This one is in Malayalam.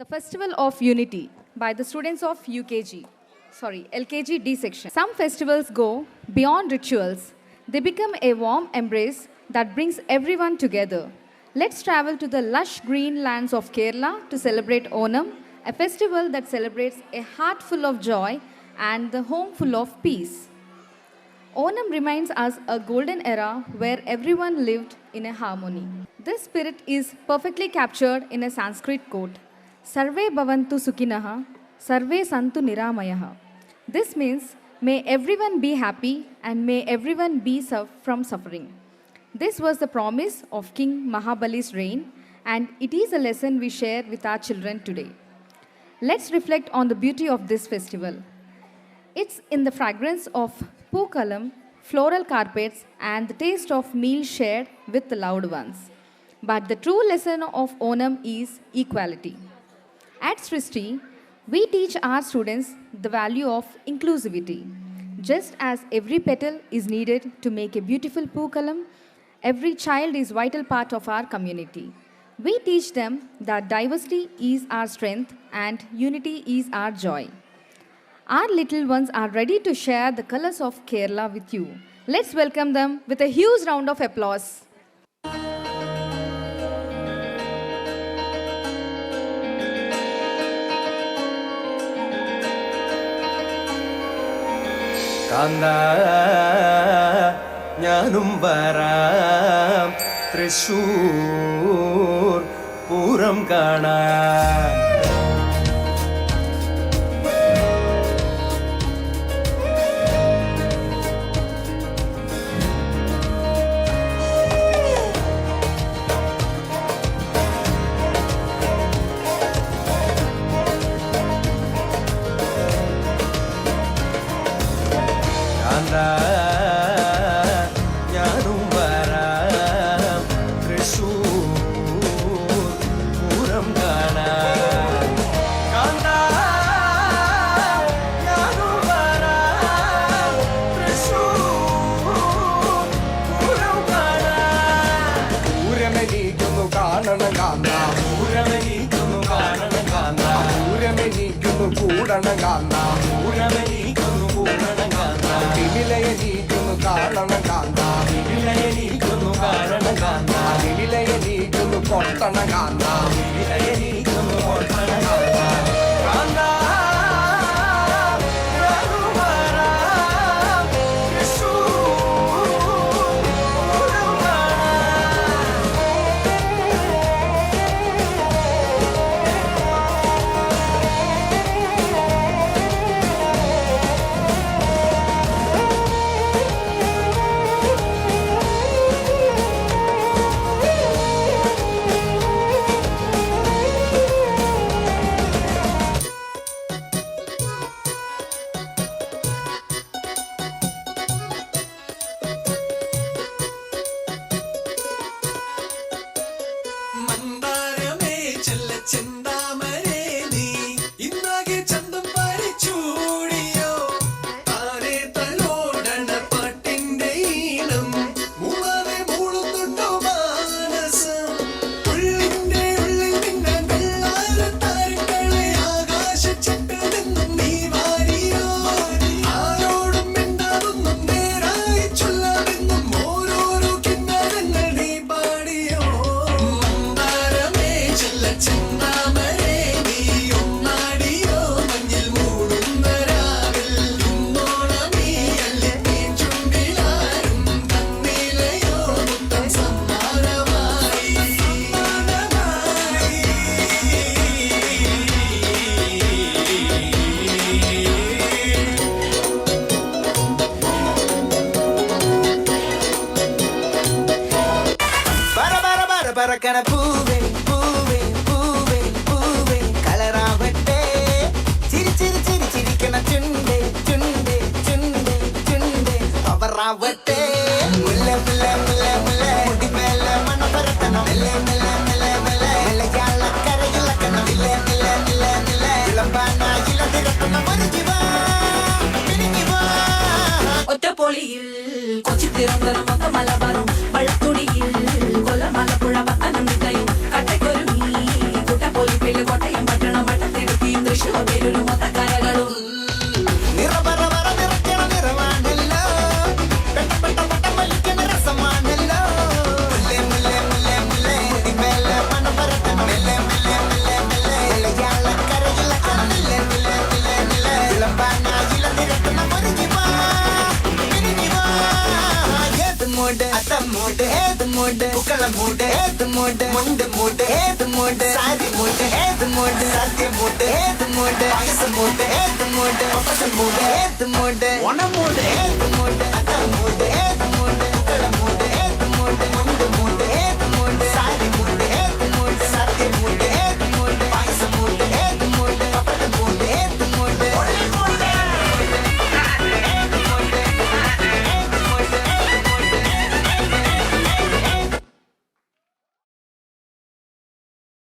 The Festival of Unity by the students of LKG D section. Some festivals go beyond rituals. They become a warm embrace that brings everyone together. Let's travel to the lush green lands of Kerala to celebrate Onam, a festival that celebrates a heart full of joy and the home full of peace. Onam reminds us a golden era where everyone lived in a harmony. This spirit is perfectly captured in a Sanskrit quote, Sarve Bhavantu Sukhinaha, Sarve Santu Niramayaha. This means, may everyone be happy and may everyone be from suffering. This was the promise of King Mahabali's reign, and it is a lesson we share with our children today. Let's reflect on the beauty of this festival. It's in the fragrance of pookalam, floral carpets, and the taste of meal shared with the loved ones. But the true lesson of Onam is equality. At Srishti, we teach our students the value of inclusivity. Just as every petal is needed to make a beautiful pookalam, every child is a vital part of our community. We teach them that diversity is our strength and unity is our joy. Our little ones are ready to share the colors of Kerala with you. Let's welcome them with a huge round of applause. Kantha ഞാനും വരാം തൃശ്ശൂർ പൂരം കാണാൻ ഞാനും വരാം തൃശ്ശൂർ പൂരം കാണാൻ കാന്താ ഞാനും വരാം തൃശ്ശൂർ പൂരം കാണാൻ പൂരമെനിക്കൊന്നു കാണണം കാന്താ പൂരമെനിക്കൊന്നു കാണണം കാന്താ പൂരമെനിക്കൊന്നു കൂടണം കാന്താ പൂരമെനിക്കൊന്നു കൂടണം കാന്താ തിമിലയെനിക്കൊന്നു കാണണം കാന്താ തിമിലയെനിക്കൊന്നു കാണണം കാന്താ തിമിലയെനിക്കൊന്നു കൊട്ടണം കാന്താ തിമിലയെനിക്കൊന്നു കൊട്ടണം കാന്താ കാന്താ ഞാനും വരാം തൃശ്ശൂർ പൂരം കാണാൻ മന്ദാരമേ ചെല്ലച്ചെന്താമരേ നീ ഇന്നാകെ ചന്തം പരിച്ചൂടിയോ താരേ തലോടണ പാട്ടിന്റെ ഈണം മൂളവേ മൂളുന്നുണ്ടോ മാനസം ഉള്ളിന്റെ ഉള്ളിൽ മിന്നാൻ വെള്ളാര താരങ്ങളെ ആകാശച്ചെട്ടതെന്നും നീ വാരിയോ ആരോടും മിണ്ടാതൊന്നും നേരായി ചൊല്ലാതെന്നും ഓരോരോ കിന്നാരങ്ങൾ നീ പാടിയോ മന്ദാരമേ ചെല്ലച്ചെന്താമരേ നീ ഒന്നാടിയോ മഞ്ഞിൽ മൂടുന്ന രാവിൽ ഇന്നോണമീ അല്ലിത്തീൻ ചുണ്ടിലാരും തന്നിലയോ മുത്തം സമ്മാനമായി പറക്കണ പൂവേ പൂവേ പൂവേ പൂവേ കളറാവട്ടെ ചിരി ചിരി ചിരി ചിരിക്കണ ചുണ്ടേ ചുണ്ടേ ചുണ്ടേ ചുണ്ടേ പവറാവട്ടെ മുല്ല മുല്ല മുല്ല മുല്ല മുടി മേല മണ്ണ പരത്തണം മെല്ലെ മെല്ലെ മെല്ലെ മെല്ലെ മെല്ലയാള കരയിളക്കണം നില്ല നില്ല നില്ല നില്ല ഇളമ്പാന ഇളതിരക്കുന്ന ഒരു ജീവ ഒറ്റപ്പൊളിയിൽ കൊച്ചി തിരുവനന്തപുരം മൊത്തം മലബാറും വള്ളത്തുടിയിൽ കൊല്ലം മലപ്പുഴ പത്തനംതിട്ടയും കട്ടയ്ക്കൊരുങ്ങി കുട്ടപ്പൊലിപ്പിൽ കോട്ടയം പട്ടണം പൂക്കള മൂട് ഏത് മൂട് മുണ്ട് മൂട് ഏത് മൂട് സാരി മൂട് ഏത് മൂട് സദ്യ മൂട് ഏത് മൂട് പായസം മൂട് ഏത് മൂട് പപ്പസം മൂട് ഏത് മൂട് ഓണം മൂട് ഏത് മൂട് അത്ത മൂട് ഏത്